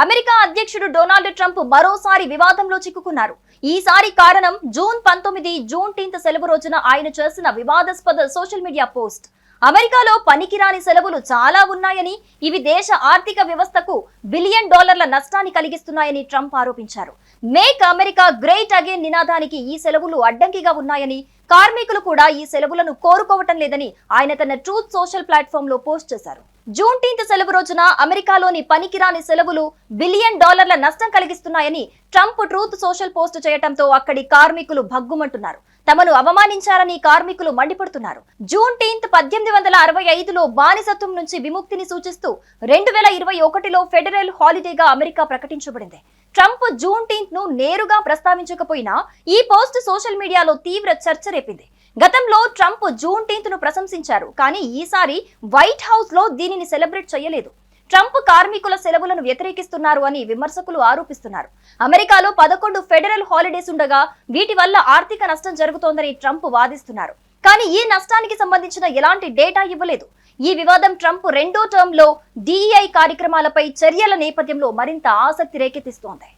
America అధ్యక్షుడు Donald Trump మరోసారి వివాదంలో చిక్కుకున్నారు. ఈసారి కారణం జూన్ 19 జూన్టీన్త్ సెలవు రోజున ఆయన చేసిన వివాదాస్పద సోషల్ మీడియా పోస్ట్. అమెరికాలో పనికిరాని సెలవులు చాలా ఉన్నాయని, ఇవి దేశ ఆర్థిక వ్యవస్థకు $1 బిలియన్ నష్టాన్ని కలిగిస్తున్నాయని ట్రంప్ ఆరోపించారు. మేక్ అమెరికా గ్రేట్ అగైన్ నినాదానికి ఈ సెలవులు అడ్డంకిగా ఉన్నాయని, కార్మికులు కూడా ఈ సెలవులను కోరుకోవటం లేదని ఆయన తన ట్రూత్ సోషల్ ప్లాట్ఫామ్ లో పోస్ట్ చేశారు. జూన్టీన్త్ సెలవు రోజున అమెరికాలోని పనికిరాని సెలవులు $1 బిలియన్ నష్టం కలిగిస్తున్నాయని ట్రంప్ ట్రూత్ సోషల్ పోస్ట్ చేయడంతో అక్కడి కార్మికులు భగ్గుమంటున్నారు. తమను అవమానించారని కార్మికులు మండిపడుతున్నారు. జూన్టీన్త్ 1865లో బానిసత్వం నుంచి విముక్తిని సూచిస్తూ 2021లో ఫెడరల్ హాలిడేగా అమెరికా ప్రకటించబడింది. ట్రంప్ జూన్టీన్త్ ను నేరుగా ప్రస్తావించకపోయినా ఈ పోస్ట్ సోషల్ మీడియాలో తీవ్ర చర్చ రేపింది. గతంలో ట్రంప్ జూన్టీన్త్ ను ప్రశంసించారు, కానీ ఈసారి వైట్ హౌస్ లో దీనిని సెలబ్రేట్ చేయలేదు. ట్రంప్ కార్మికుల సెలవులను వ్యతిరేకిస్తున్నారు అని విమర్శకులు ఆరోపిస్తున్నారు. అమెరికాలో 11 ఫెడరల్ హాలిడేస్ ఉండగా వీటి వల్ల ఆర్థిక నష్టం జరుగుతోందని ట్రంప్ వాదిస్తున్నారు. కానీ ఈ నష్టానికి సంబంధించిన ఎలాంటి డేటా ఇవ్వలేదు. ఈ వివాదం ట్రంప్ రెండో టర్మ్ లో DEI కార్యక్రమాలపై చర్యల నేపథ్యంలో మరింత ఆసక్తి రేకెత్తిస్తోంది.